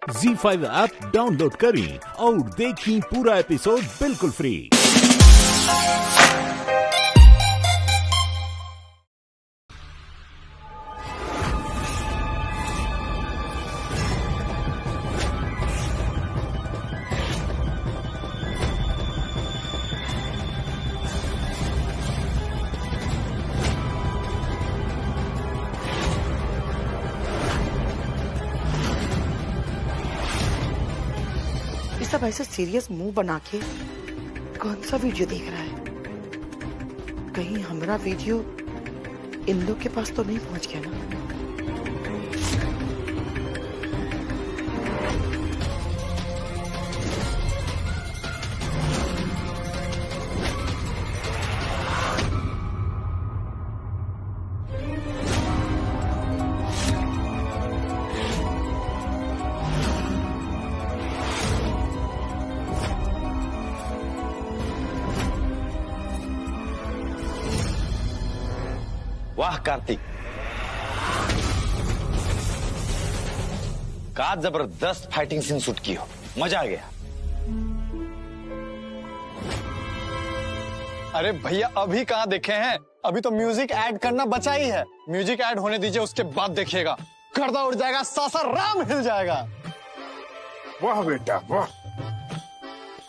ZEE5 app download करें और देखें पूरा एपिसोड बिल्कुल फ्री। सब ऐसे सीरियस मुंह बना के कौन सा वीडियो देख रहा है? कहीं हमारा वीडियो इन लोग के पास तो नहीं पहुंच गया ना? वाह कार्तिक, का जबरदस्त फाइटिंग सीन शूट की हो, मजा आ गया। अरे भैया अभी कहाँ देखे हैं, अभी तो म्यूजिक ऐड करना बचा ही है। म्यूजिक ऐड होने दीजिए, उसके बाद देखिएगा गर्दा उड़ जाएगा, सासाराम हिल जाएगा। वाह बेटा वाह।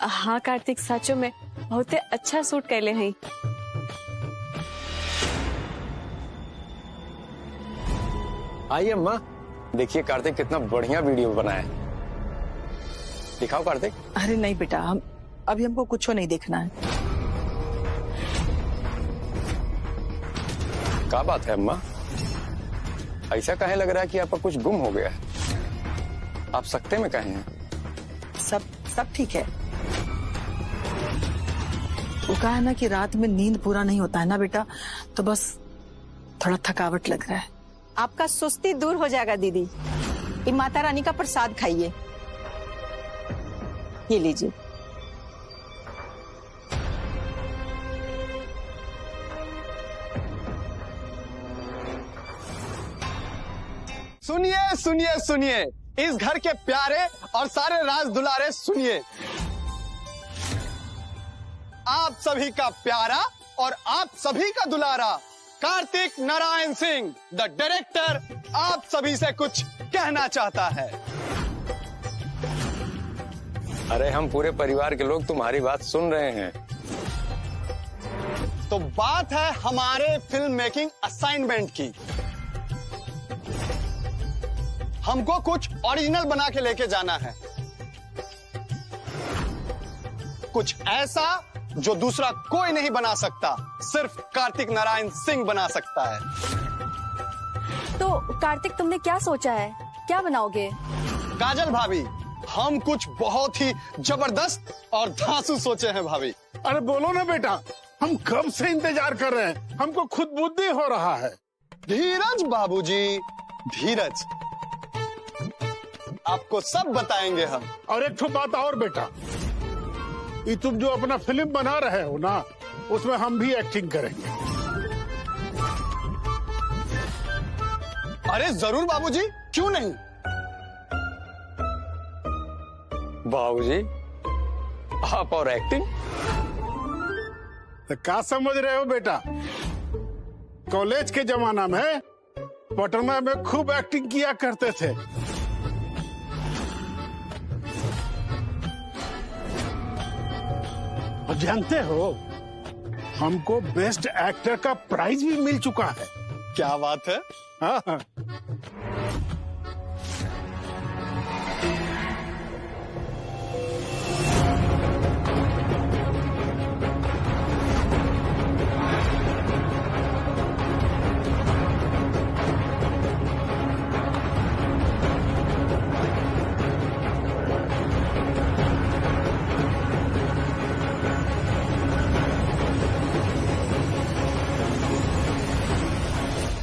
हाँ कार्तिक, सचो में बहुत अच्छा शूट कैले हैं। आइए अम्मा, देखिए कार्तिक कितना बढ़िया वीडियो बनाया है। दिखाओ कार्तिक। अरे नहीं बेटा, अभी हमको कुछ नहीं देखना है। क्या बात है अम्मा, ऐसा काहे लग रहा है कि आपका कुछ गुम हो गया है? आप सकते में कहे हैं? सब ठीक है। वो कहा है ना कि रात में नींद पूरा नहीं होता है ना बेटा, तो बस थोड़ा थकावट लग रहा है। आपका सुस्ती दूर हो जाएगा दीदी। ये माता रानी का प्रसाद खाइए, ये लीजिए। सुनिए सुनिए सुनिए, इस घर के प्यारे और सारे राज दुलारे सुनिए। आप सभी का प्यारा और आप सभी का दुलारा कार्तिक नारायण सिंह द डायरेक्टर आप सभी से कुछ कहना चाहता है। अरे हम पूरे परिवार के लोग तुम्हारी बात सुन रहे हैं। तो बात है हमारे फिल्म मेकिंग असाइनमेंट की। हमको कुछ ओरिजिनल बना के लेके जाना है, कुछ ऐसा जो दूसरा कोई नहीं बना सकता, सिर्फ कार्तिक नारायण सिंह बना सकता है। तो कार्तिक, तुमने क्या सोचा है, क्या बनाओगे? काजल भाभी, हम कुछ बहुत ही जबरदस्त और धांसू सोचे हैं भाभी। अरे बोलो ना बेटा, हम कब से इंतजार कर रहे हैं, हमको खुद बुद्धि हो रहा है। धीरज बाबूजी, धीरज, आपको सब बताएंगे हम। और एक बात और बेटा, ये तुम जो अपना फिल्म बना रहे हो ना, उसमें हम भी एक्टिंग करेंगे। अरे जरूर बाबूजी, क्यों नहीं। बाबूजी, आप और एक्टिंग? तो क्या समझ रहे हो बेटा, कॉलेज के जमाना में पटना में खूब एक्टिंग किया करते थे। और जानते हो, हमको बेस्ट एक्टर का प्राइज भी मिल चुका है। क्या बात है। हाँ।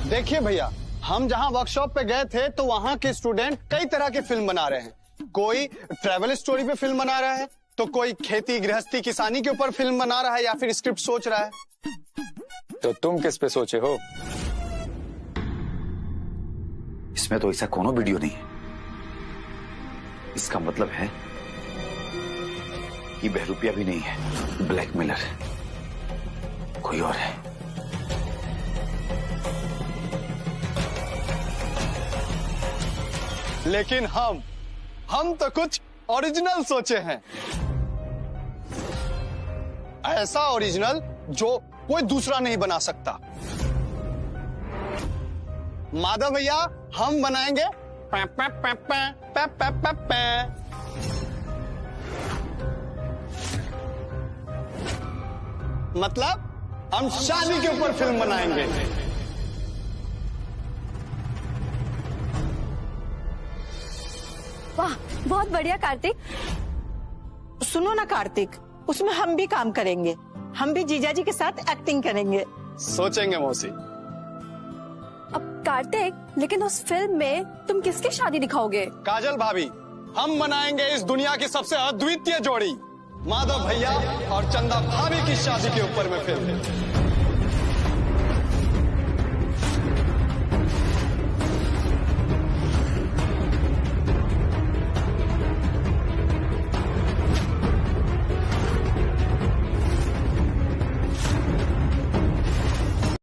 देखिए भैया, हम जहां वर्कशॉप पे गए थे तो वहां के स्टूडेंट कई तरह के फिल्म बना रहे हैं। कोई ट्रैवल स्टोरी पे फिल्म बना रहा है, तो कोई खेती गृहस्थी किसानी के ऊपर फिल्म बना रहा है या फिर स्क्रिप्ट सोच रहा है। तो तुम किस पे सोचे हो? इसमें तो ऐसा कोनो वीडियो नहीं है। इसका मतलब है ये बहरूपिया भी नहीं है, ब्लैकमेलर कोई और है। लेकिन हम तो कुछ ओरिजिनल सोचे हैं, ऐसा ओरिजिनल जो कोई दूसरा नहीं बना सकता। माधव भैया, हम बनाएंगे पै पै पै पै पै पै पै पै। मतलब हम शादी के ऊपर फिल्म बनाएंगे। वाह, बहुत बढ़िया कार्तिक। सुनो ना कार्तिक, उसमें हम भी काम करेंगे, हम भी जीजाजी के साथ एक्टिंग करेंगे। सोचेंगे मौसी। अब कार्तिक, लेकिन उस फिल्म में तुम किसकी शादी दिखाओगे? काजल भाभी, हम बनाएंगे इस दुनिया की सबसे अद्वितीय जोड़ी, माधव भैया और चंदा भाभी की शादी के ऊपर में फिल्म।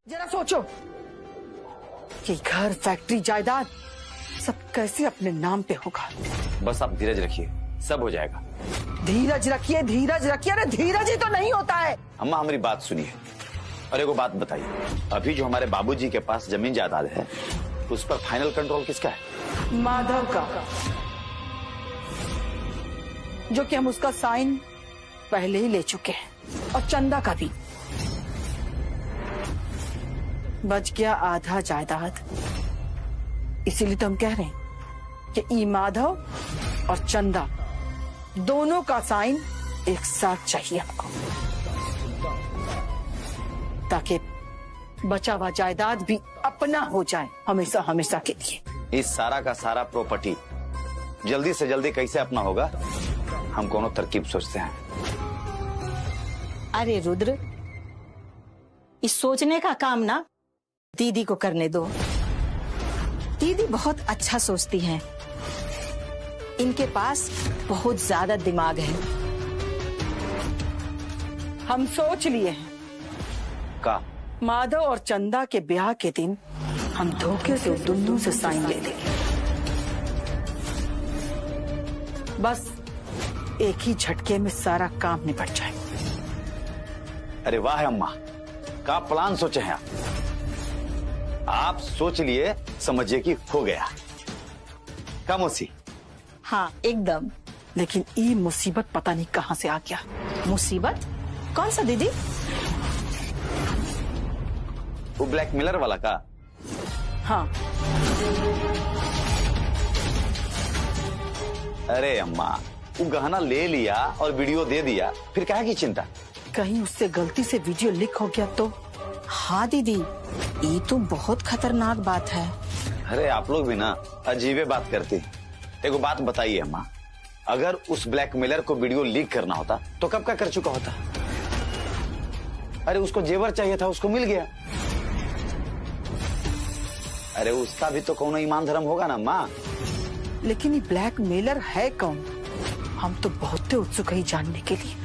जरा सोचो, ये घर, फैक्ट्री, जायदाद सब कैसे अपने नाम पे होगा। बस आप धीरज रखिए, सब हो जाएगा। धीरज रखिए, धीरज रखिए। अरे धीरज ही तो नहीं होता है। अम्मा, हमारी बात सुनिए और एक बात बताइए, अभी जो हमारे बाबूजी के पास जमीन जायदाद है उस पर फाइनल कंट्रोल किसका है? माधव का, जो कि हम उसका साइन पहले ही ले चुके हैं, और चंदा का भी। बच गया आधा जायदाद। इसीलिए तो हम कह रहे हैं कि ई माधव और चंदा दोनों का साइन एक साथ चाहिए हमको, ताकि बचा हुआ जायदाद भी अपना हो जाए हमेशा हमेशा के लिए। इस सारा का सारा प्रॉपर्टी जल्दी से जल्दी कैसे अपना होगा, हम कोनो तरकीब सोचते हैं। अरे रुद्र, इस सोचने का काम ना दीदी को करने दो। दीदी बहुत अच्छा सोचती हैं, इनके पास बहुत ज्यादा दिमाग है। हम सोच लिए हैं, का माधव और चंदा के ब्याह के दिन हम धोखे से दुन्नू से साइन ले लेंगे। बस एक ही झटके में सारा काम निपट जाए। अरे वाह अम्मा, का प्लान सोचे हैं आप सोच लिए, समझिए कि हो गया। का मौसी? हाँ एकदम। लेकिन ये मुसीबत पता नहीं कहां से आ गया। मुसीबत? कौन सा दीदी? वो ब्लैकमेलर वाला का? हाँ। अरे अम्मा, वो गहना ले लिया और वीडियो दे दिया, फिर काहे की चिंता? कहीं उससे गलती से वीडियो लीक हो गया तो? हाँ दीदी, ये तो बहुत खतरनाक बात है। अरे आप लोग भी ना अजीबे बात करती। एक बात बताइए अम्मा, अगर उस ब्लैकमेलर को वीडियो लीक करना होता तो कब का कर चुका होता? अरे उसको जेवर चाहिए था, उसको मिल गया। अरे उसका भी तो कौन ईमान धर्म होगा ना अम्मा। लेकिन ये ब्लैकमेलर है कौन? हम तो बहुत उत्सुक हैं जानने के लिए।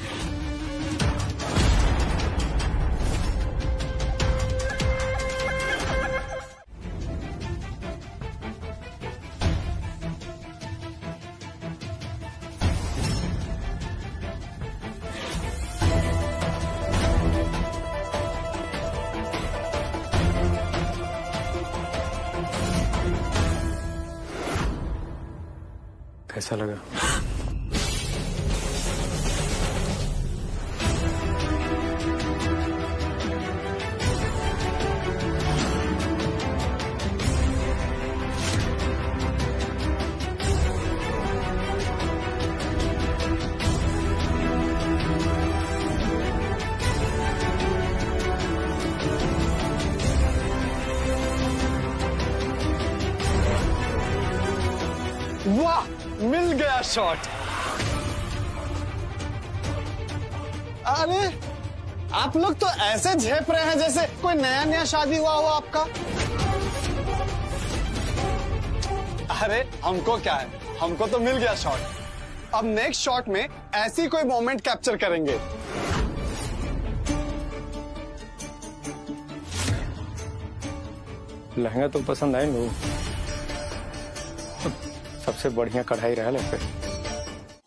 कैसा लगा? वाह, मिल गया शॉट। अरे आप लोग तो ऐसे झेप रहे हैं जैसे कोई नया नया शादी हुआ हो आपका। अरे हमको क्या है, हमको तो मिल गया शॉट। अब नेक्स्ट शॉट में ऐसी कोई मोमेंट कैप्चर करेंगे। लहंगा तो पसंद आए लोग, सबसे बढ़िया कढ़ाई रहा है।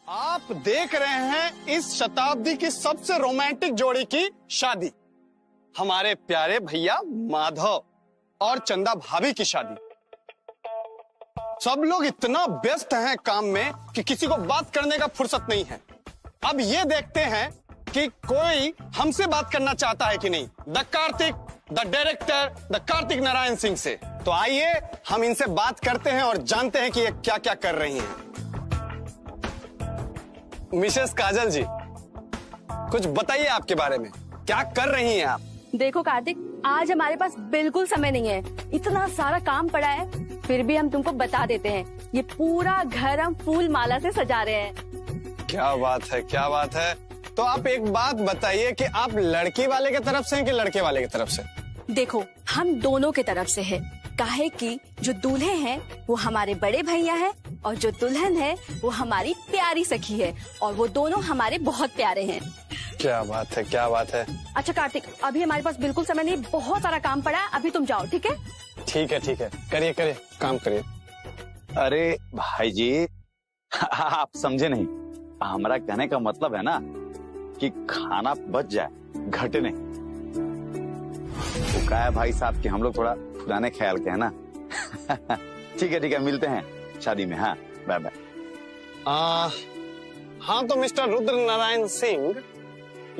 आप देख रहे हैं इस शताब्दी की सबसे रोमांटिक जोड़ी की शादी, हमारे प्यारे भैया माधव और चंदा भाभी की शादी। सब लोग इतना व्यस्त हैं काम में कि किसी को बात करने का फुर्सत नहीं है। अब ये देखते हैं कि कोई हमसे बात करना चाहता है कि नहीं, the Kartik, the director, the Kartik Narayan Singh से। तो आइए हम इनसे बात करते हैं और जानते हैं कि ये क्या क्या कर रही हैं। मिसेस काजल जी, कुछ बताइए आपके बारे में, क्या कर रही हैं आप? देखो कार्तिक, आज हमारे पास बिल्कुल समय नहीं है, इतना सारा काम पड़ा है, फिर भी हम तुमको बता देते हैं। ये पूरा घर हम फूल माला से सजा रहे हैं। क्या बात है, क्या बात है। तो आप एक बात बताइए कि आप लड़की वाले की तरफ से हैं कि लड़के वाले की तरफ से? देखो, हम दोनों की तरफ से है। काहे कि जो दूल्हे हैं वो हमारे बड़े भैया हैं और जो दुल्हन है वो हमारी प्यारी सखी है, और वो दोनों हमारे बहुत प्यारे हैं। क्या बात है, क्या बात है। अच्छा कार्तिक, अभी हमारे पास बिल्कुल समय नहीं, बहुत सारा काम पड़ा है, अभी तुम जाओ, ठीक है? ठीक है, ठीक है, करिए करिए, काम करिए। अरे भाई जी, आप समझे नहीं, हमारा कहने का मतलब है ना कि खाना बच जाए, घटे नहीं। वो क्या है भाई साहब कि हम लोग थोड़ा पुराने ख्याल के है ना। ठीक है, ठीक है, मिलते हैं शादी में। हाँ, बाय बाय। हाँ, तो मिस्टर रुद्र नारायण सिंह,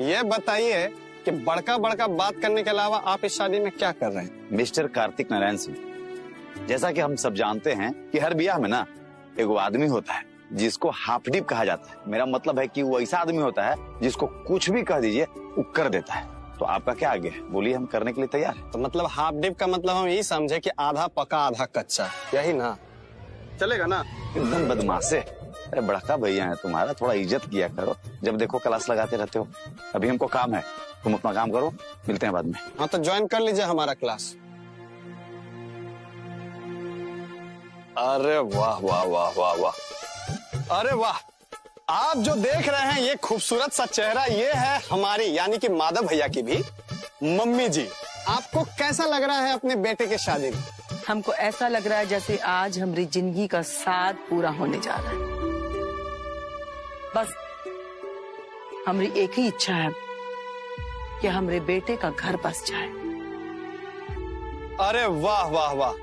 ये बताइए कि बड़का बड़का बात करने के अलावा आप इस शादी में क्या कर रहे हैं? मिस्टर कार्तिक नारायण सिंह, जैसा कि हम सब जानते हैं कि हर ब्याह में ना एक वो आदमी होता है जिसको हाफ डिप कहा जाता है। मेरा मतलब है कि वो ऐसा आदमी होता है जिसको कुछ भी कह दीजिए वो कर देता है। तो आपका क्या आगे है, बोलिए, हम करने के लिए तैयार हैं। तो मतलब हाफ डिप का मतलब हम यही समझे कि आधा पका आधा कच्चा, यही ना? चलेगा ना? एकदम बदमाश है। अरे बड़का भैया है तुम्हारा, थोड़ा इज्जत किया करो। जब देखो क्लास लगाते रहते हो। अभी हमको काम है, तुम अपना काम करो, मिलते हैं बाद में। हाँ, तो ज्वाइन कर लीजिए हमारा क्लास। अरे वाह वाह वाह वाह वाह, अरे वाह। आप जो देख रहे हैं ये खूबसूरत सा चेहरा, ये है हमारी यानी कि माधव भैया की भी मम्मी जी। आपको कैसा लग रहा है अपने बेटे के शादी में? हमको ऐसा लग रहा है जैसे आज हमारी जिंदगी का साथ पूरा होने जा रहा है। बस हमारी एक ही इच्छा है कि हमारे बेटे का घर बस जाए। अरे वाह वाह वाह।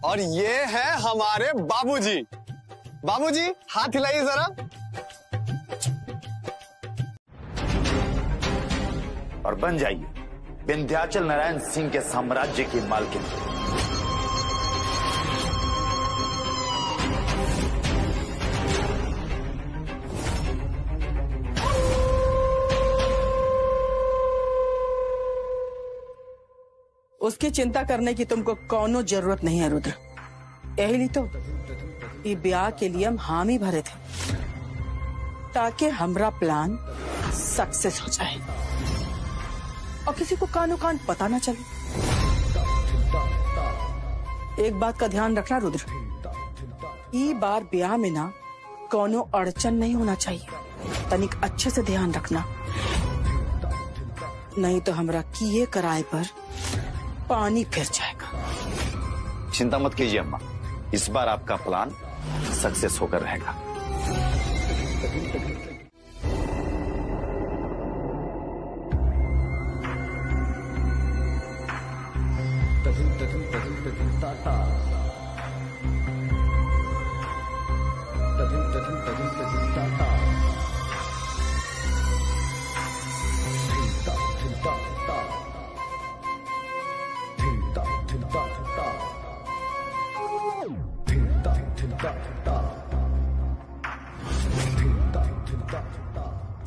और ये है हमारे बाबूजी। बाबूजी, हाथ हिलाइए जरा। और बन जाइए विंध्याचल नारायण सिंह के साम्राज्य की मालकिन। उसकी चिंता करने की तुमको कौनो जरूरत नहीं है रुद्र। यही लिए तो ये ब्याह के लिए हम हामी भरे थे ताकि हमारा प्लान सक्सेस हो जाए और किसी को कानो कान पता ना चले। एक बात का ध्यान रखना रुद्र, ये बार ब्याह में ना कौनो अड़चन नहीं होना चाहिए। तनिक अच्छे से ध्यान रखना, नहीं तो हमरा किए कराए पर पानी फिर जाएगा। चिंता मत कीजिए अम्मा, इस बार आपका प्लान सक्सेस होकर रहेगा।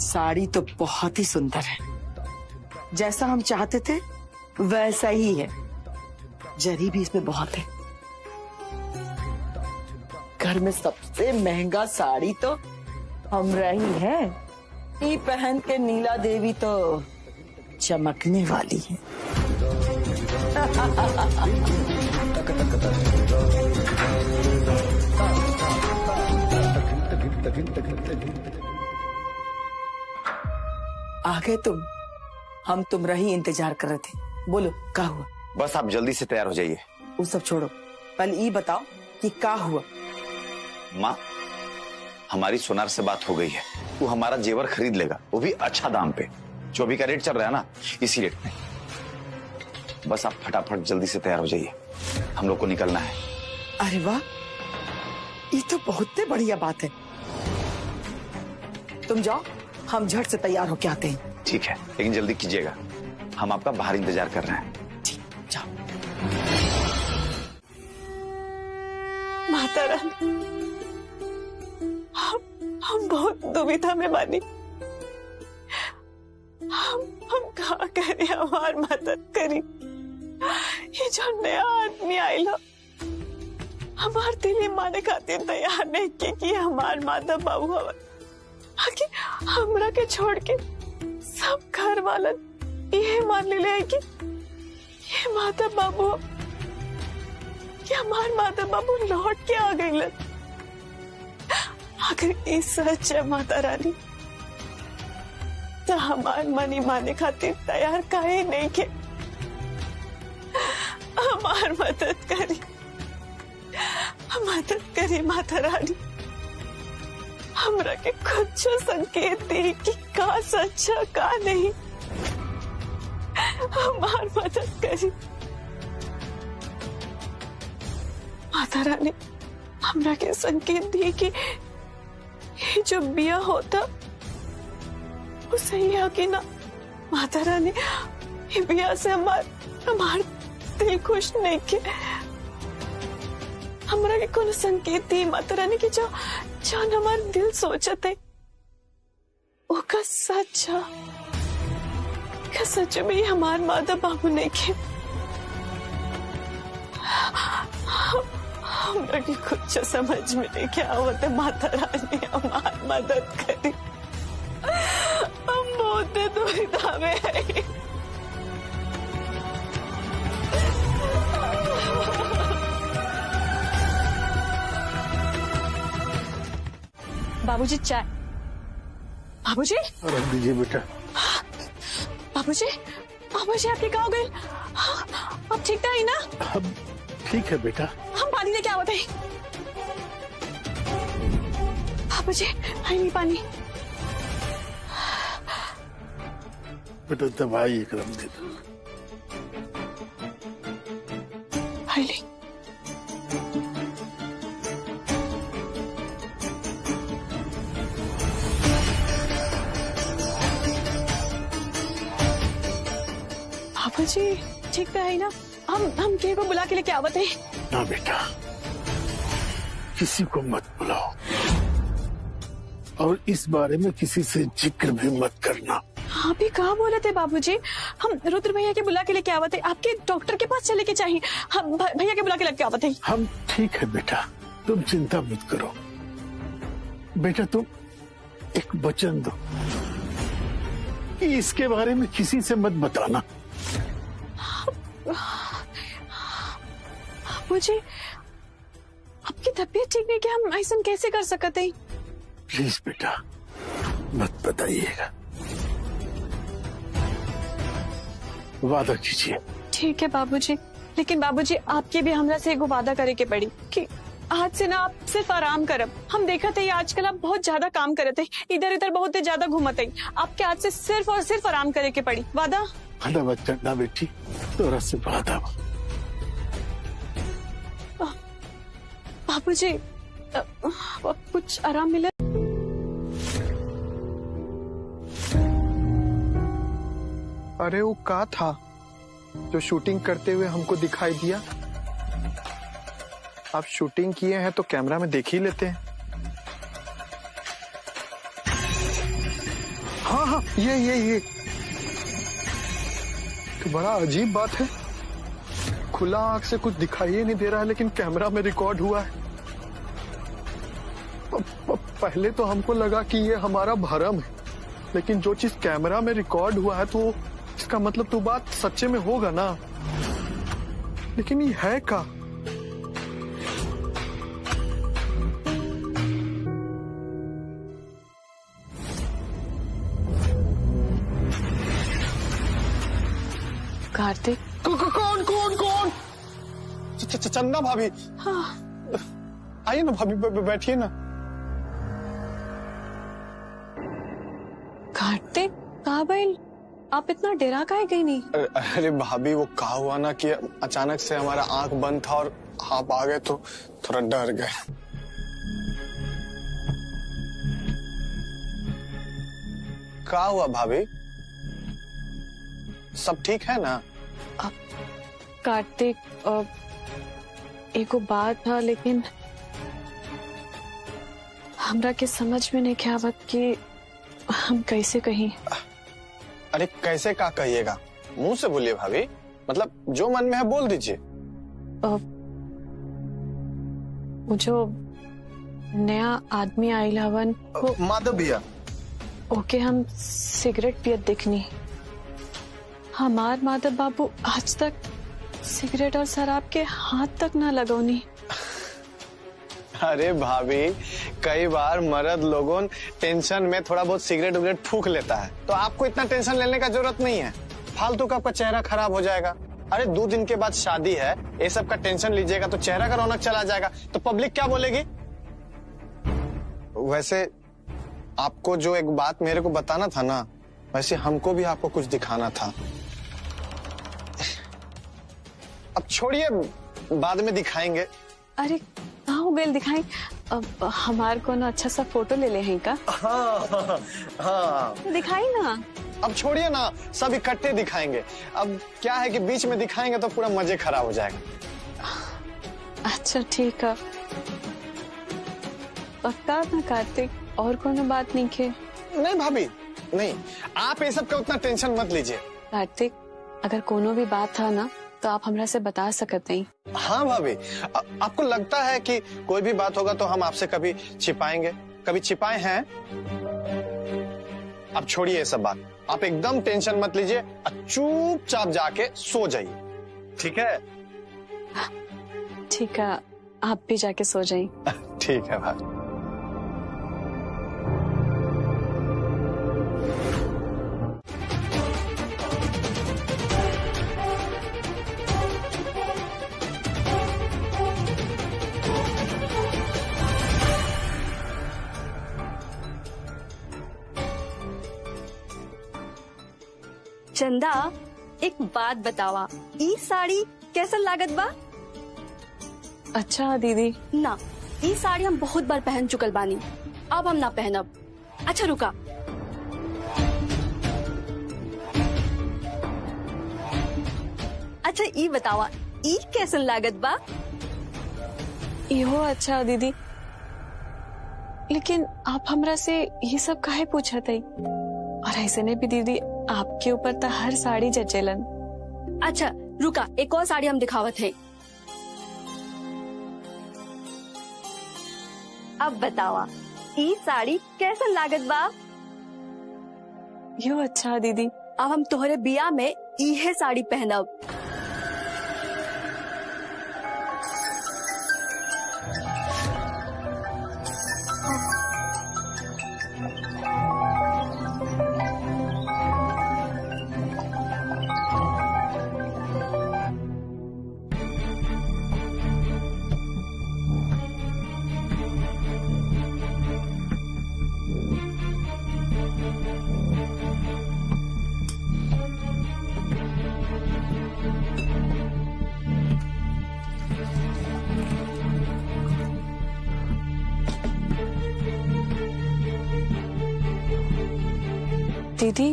साड़ी तो बहुत ही सुंदर है, जैसा हम चाहते थे वैसा ही है। जरी भी इसमें बहुत है। घर में सबसे महंगा साड़ी तो हमरा ही है। ये पहन के नीला देवी तो चमकने वाली है। आ गए तुम। हम तुम्हारा ही इंतजार कर रहे थे। बोलो क्या हुआ? बस आप जल्दी से तैयार हो जाइए। वो सब छोड़ो, पहले ये बताओ कि क्या हुआ। माँ, हमारी सोनार से बात हो गई है। वो हमारा जेवर खरीद लेगा, वो भी अच्छा दाम पे। जो भी का रेट चल रहा है ना, इसी रेट में। बस आप फटाफट जल्दी से तैयार हो जाइए, हम लोग को निकलना है। अरे वाह, ये तो बहुत बढ़िया बात है। तुम जाओ, हम झट से तैयार होके आते हैं। ठीक है, लेकिन जल्दी कीजिएगा, हम आपका बाहर इंतजार कर रहे हैं। ठीक, जाओ। माता रानी, हम बहुत दुविधा में बानी। हम कहा करें, हमार मदद करी। ये जो नया आदमी आयल, हमार दिल माने खातिर तैयार नहीं कि हमार माता बाबू हवा। आखिर हमरा के छोड़ के सब घर वालन ये मान ले है कि ये माता बाबू, कि हमार माता बाबू लौट के आ गई। अगर ये सच है माता रानी, तो हमार मनी माने खातिर तैयार काहे नहीं के। हमार मदद करी माता रानी। हमरा के कुछ संकेत दी कि का सच्चा का नहीं। हमार मदद करी माता रानी। हमरा के संकेत दी कि ये जो बिया होता वो सही है कि ना। माता रानी, ये बिया से हमार दिल खुश नहीं के। हमरा के कोनो संकेत दी माता रानी की जो हमार दिल सोचत है वो का सच है। का सच में हमार माता बाबू नहीं के। हमरा की कुछ समझ में नहीं क्या आवत है माता रानी। हमार मदद करी, हम बहुत दुविधा में है। बाबूजी चाय। बाबूजी, रख दीजिए बेटा। बाबूजी, बाबूजी आपके कहाँ हो गए? आप ठीक तो है ना? अब ठीक है बेटा। हम पानी लेके आवत है। बाबूजी, नहीं पानी। बेटा दवाई एकदम दे दो। हाईली। बाबूजी ठीक तो है ना? हम के को बुला के लेके आवत है। ना बेटा, किसी को मत बुलाओ और इस बारे में किसी से जिक्र भी मत करना। आप भी कहाँ बोले थे बाबूजी? हम रुद्र भैया के बुला के लेके आवत है। आपके डॉक्टर के पास चले के चाहिए। हम भैया के बुला के लेके आवत है। हम ठीक है बेटा, तुम चिंता मत करो। बेटा तुम एक वचन दो कि इसके बारे में किसी से मत बताना। बाबूजी, आपकी तबीयत ठीक नहीं, क्या हम ऐसा कैसे कर सकते हैं? प्लीज बेटा मत बताइएगा, वादा कीजिए। ठीक है बाबूजी, लेकिन बाबूजी आपके भी हमरा से एगो वादा करे के पड़ी कि आज से ना आप सिर्फ आराम करब। हम देखा थे आजकल आप बहुत ज्यादा काम करते, इधर इधर बहुत ज्यादा घूमते। आपके आज से सिर्फ और सिर्फ आराम करे के पड़ी। वादा? वादा मत करना बेटी, तोरा से वादा। बाबूजी कुछ आराम मिला? अरे वो का था जो शूटिंग करते हुए हमको दिखाई दिया? आप शूटिंग किए हैं तो कैमरा में देख ही लेते हैं। हाँ हाँ, ये तो बड़ा अजीब बात है। खुला आंख से कुछ दिखाई ही नहीं दे रहा है, लेकिन कैमरा में रिकॉर्ड हुआ है। पहले तो हमको लगा कि ये हमारा भरम है, लेकिन जो चीज कैमरा में रिकॉर्ड हुआ है तो इसका मतलब तो बात सच्चे में होगा ना। लेकिन ये है का? कार्तिक कौन कौन कौन? चंदा भाभी। हाँ। आइए ना भाभी, बैठिए ना। कार्तिक कहाँ बैल? आप इतना डरा काहे गई नहीं? अरे भाभी, वो कहा हुआ ना कि अचानक से हमारा आंख बंद था और आप आ गए तो थोड़ा डर गए। क्या हुआ भाभी? सब ठीक है ना? कार्तिक एको बात था, लेकिन हमरा के समझ में नहीं क्या आवत कि हम कैसे कहीं। अरे कैसे का कहिएगा, मुंह से बोलिए भाभी, मतलब जो मन में है बोल दीजिए। वो जो नया आदमी आइल हवन, माधव भैया, ओके हम सिगरेट पियत देखनी। हमार माधव बाबू आज तक सिगरेट और शराब के हाथ तक ना लगौनी। अरे भाभी, कई बार मर्द लोगों टेंशन में थोड़ा बहुत सिगरेट विगरेट फूंक लेता है, तो आपको इतना टेंशन लेने का जरूरत नहीं है। फालतू का आपका चेहरा खराब हो जाएगा। अरे 2 दिन के बाद शादी है, ये सब का टेंशन लीजिएगा तो चेहरा का रौनक चला जाएगा, तो पब्लिक क्या बोलेगी? वैसे आपको जो एक बात मेरे को बताना था ना, वैसे हमको भी आपको कुछ दिखाना था। अब छोड़िए, बाद में दिखाएंगे। अरे कहाँ हो गए, दिखाई। अब हमार को ना अच्छा सा फोटो ले ले हैं का? हाँ। दिखाई ना। अब छोड़िए ना, सब इकट्ठे दिखाएंगे। अब क्या है कि बीच में दिखाएंगे तो पूरा मजे खराब हो जाएगा। अच्छा ठीक है, पक्का ना कार्तिक? और कोनो बात नहीं के? नहीं भाभी, नहीं, आप ये सब का उतना टेंशन मत लीजिए। कार्तिक, अगर कोनो भी बात था ना तो आप हमरा से बता सकते हैं। हाँ भाभी, आपको लगता है कि कोई भी बात होगा तो हम आपसे कभी छिपाएंगे? कभी छिपाए हैं? अब छोड़िए ये सब बात, आप एकदम टेंशन मत लीजिए, चुपचाप जाके सो जाइए, ठीक है? ठीक है, आप भी जाके सो जाइए। ठीक है भाई। चंदा, एक बात बतावा, ई साड़ी कैसा लागत बा? अच्छा दीदी। ना, ई साड़ी हम बहुत बार पहन चुकल बानी, अब हम ना पहनब। अच्छा रुका, अच्छा ई बतावा, ई कैसन लागत बा? इहो अच्छा दीदी, लेकिन आप हमरा से ये सब काहे पूछत है? और ऐसे ने भी दीदी, आपके ऊपर तो हर साड़ी जचेलन। अच्छा रुका, एक और साड़ी हम दिखावत है। अब बतावा, ई साड़ी कैसन लागत बा? यो अच्छा दीदी। अब हम तोहरे बिया में इहे साड़ी पहनब। दीदी,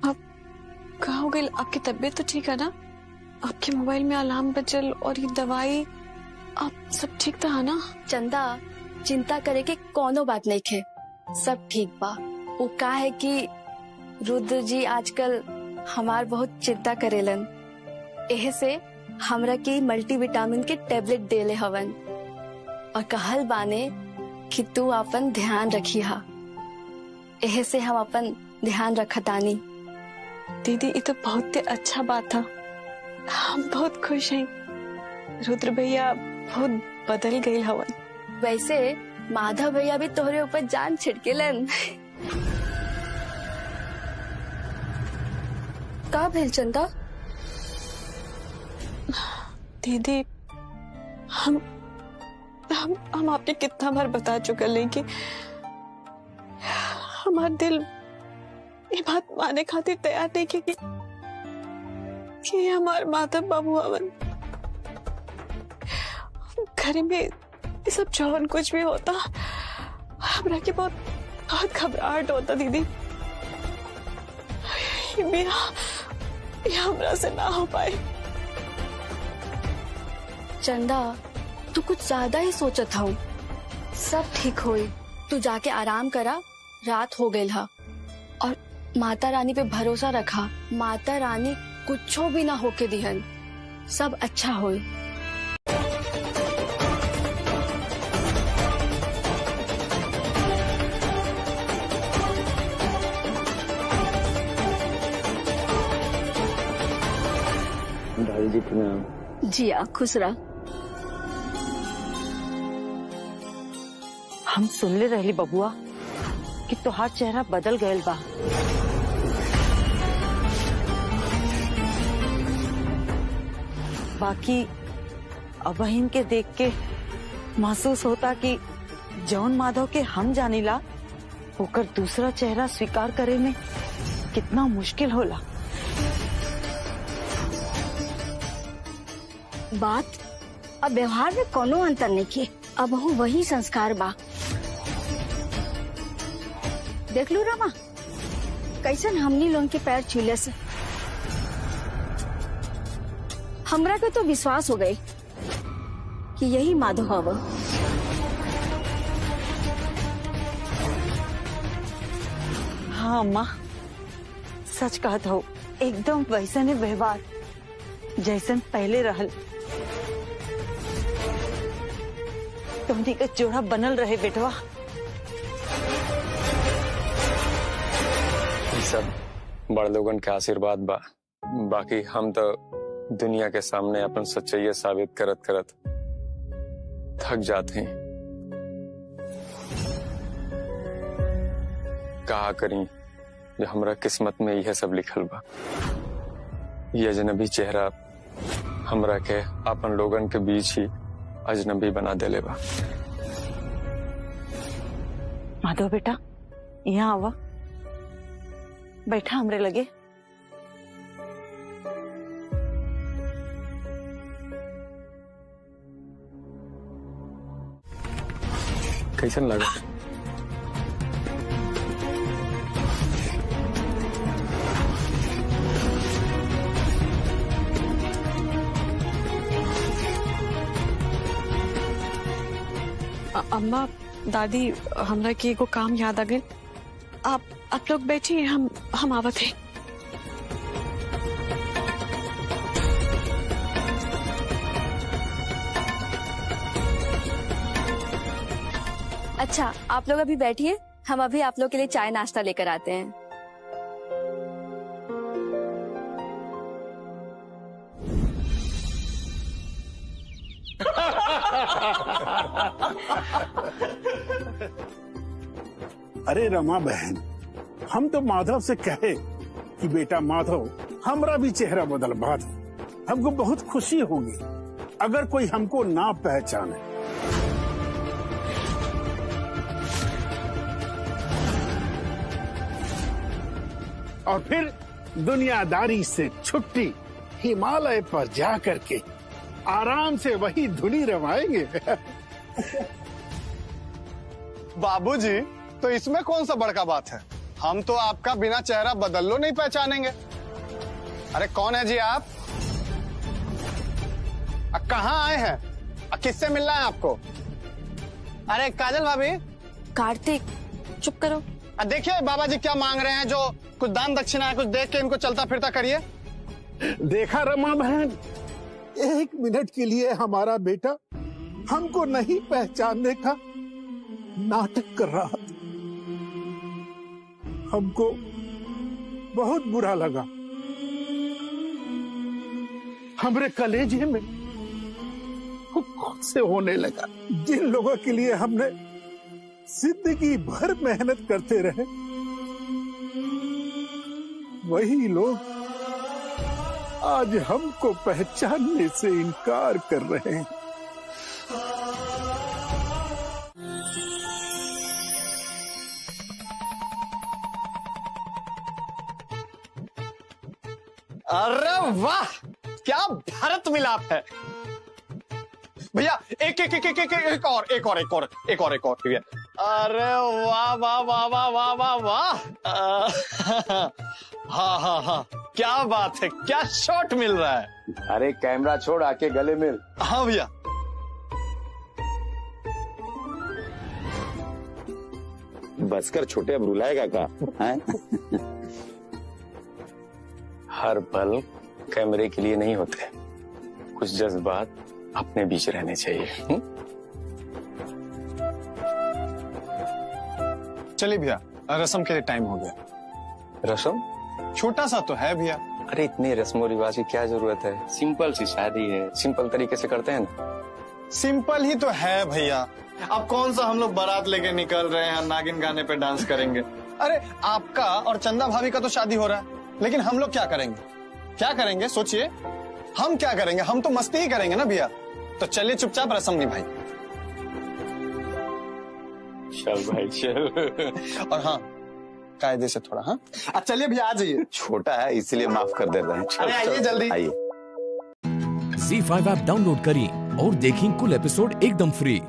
आप कहाँ हो गई? आपकी तबीयत तो ठीक है ना? आपके मोबाइल में अलार्म बजल और ये दवाई, आप सब ठीक था है ना? चंदा, चिंता करे के कोनो बात नहीं खे, सब ठीक बा। वो का है कि रुद्र जी आजकल हमार बहुत चिंता करेलन, एहे से हमरा के मल्टीविटामिन के टेबलेट देले हवन और कहल बाने कि तू अपन ध्यान रखी हा। एहे से हम अपन ध्यान रखतानी। दीदी, ये तो बहुत अच्छा बात था, हम बहुत खुश हैं। रुद्र भैया बहुत बदल गए हवन। वैसे माधव भैया भी तोहरे ऊपर जान छिड़केलन। का भेल चंदा? दीदी, हम आपके कितना बार बता चुके हैं कि हमारा दिल ये बात माने खातिर तैयार नहीं कि हमारे माता बाबू अवन घर में ये सब जौन कुछ भी होता हमरा के बहुत बहुत घबराहट होता दीदी। ये हमरा से ना हो पाए। चंदा, तू कुछ ज्यादा ही सोचत हूँ। सब ठीक होई, तू जाके आराम करा, रात हो गई हा। और माता रानी पे भरोसा रखा, माता रानी कुछो भी ना होके दिहन, सब अच्छा होई। दादी जी प्रणाम। जी आ, खुश रह। हम सुन ले रहली बबुआ कि तोहार चेहरा बदल गयल बा। बाकी अब इनके देख के महसूस होता कि जौन माधव के हम जानीला होकर दूसरा चेहरा स्वीकार करे में कितना मुश्किल होला। बात अब व्यवहार में कोनो अंतर नहीं की, अब हूँ वही संस्कार बा। देख लू रमा, कैसन हमनी लोगन के पैर छूले से हमरा के तो विश्वास हो गई कि यही माधव हवा। हाँ अम्मा, सच कहत हो, एकदम वैसने व्यवहार जैसन पहले रहल। तुमनी का जोड़ा बनल रहे बेटवा। सब बड़ लोगन के आशीर्वाद बा। बाकी हम तो दुनिया के सामने अपन सच्चाई साबित करत करत थक जाते हैं। कहा करी जो हमरा किस्मत में यह सब लिखल बा। ये अजनबी चेहरा हमरा के अपन लोगन के बीच ही अजनबी बना देले बा। माधव बेटा, यहाँ आवा, बैठा हमरे लगे। कैसन लगा? अम्मा, दादी, हमरा के एगो काम याद आ गए। आप लोग बैठिए, हम आवत हैं। अच्छा, आप लोग अभी बैठिए, हम अभी आप लोग के लिए चाय नाश्ता लेकर आते हैं। अरे रमा बहन, हम तो माधव से कहे कि बेटा माधव, हमरा भी चेहरा बदलवा दो। हमको बहुत खुशी होगी अगर कोई हमको ना पहचाने। और फिर दुनियादारी से छुट्टी हिमालय पर जा करके आराम से वही धुनी रमाएंगे। बाबूजी, तो इसमें कौन सा बड़का बात है? हम तो आपका बिना चेहरा बदल लो नहीं पहचानेंगे। अरे कौन है जी आप? कहाँ आए हैं? किससे मिलना है आपको? अरे काजल भाभी। कार्तिक, चुप करो। देखिए बाबा जी क्या मांग रहे हैं, जो कुछ दान दक्षिणा है, कुछ देख के इनको चलता फिरता करिए। देखा रमा बहन, 1 मिनट के लिए हमारा बेटा हमको नहीं पहचानने का नाटक कर रहा था। हमको बहुत बुरा लगा। हमरे कलेजे में खुद से होने लगा। जिन लोगों के लिए हमने जिंदगी भर मेहनत करते रहे, वही लोग आज हमको पहचानने से इनकार कर रहे हैं। अरे वाह, क्या भारत मिलाप है भैया। एक और भैया। अरे वाह वाह वाह वाह वाह वाह वाह। हाँ, क्या बात है, क्या शॉट मिल रहा है। अरे कैमरा छोड़, आके गले मिल। हाँ भैया। बस कर छोटे, अब रुलाएगा का है? हर पल कैमरे के लिए नहीं होते, कुछ जज्बात अपने बीच रहने चाहिए। चलिए भैया, रस्म के लिए टाइम हो गया। रस्म? छोटा सा तो है भैया। अरे इतनी रस्मों रिवाज की क्या जरूरत है, सिंपल सी शादी है, सिंपल तरीके से करते हैं ना। सिंपल ही तो है भैया। अब कौन सा हम लोग बारात लेके निकल रहे हैं, नागिन गाने पे डांस करेंगे। अरे आपका और चंदा भाभी का तो शादी हो रहा है, लेकिन हम लोग क्या करेंगे? क्या करेंगे सोचिए। हम क्या करेंगे? हम तो मस्ती ही करेंगे ना भैया। तो चलिए चुपचाप रस्म निभाइए। चल भाई चल। और हाँ, कायदे से थोड़ा। हाँ चलिए भैया, आ जाइए। छोटा है इसलिए माफ कर देते हैं। अरे आइए जल्दी आइए। ZEE5 ऐप डाउनलोड करें और देखें कुल एपिसोड एकदम फ्री।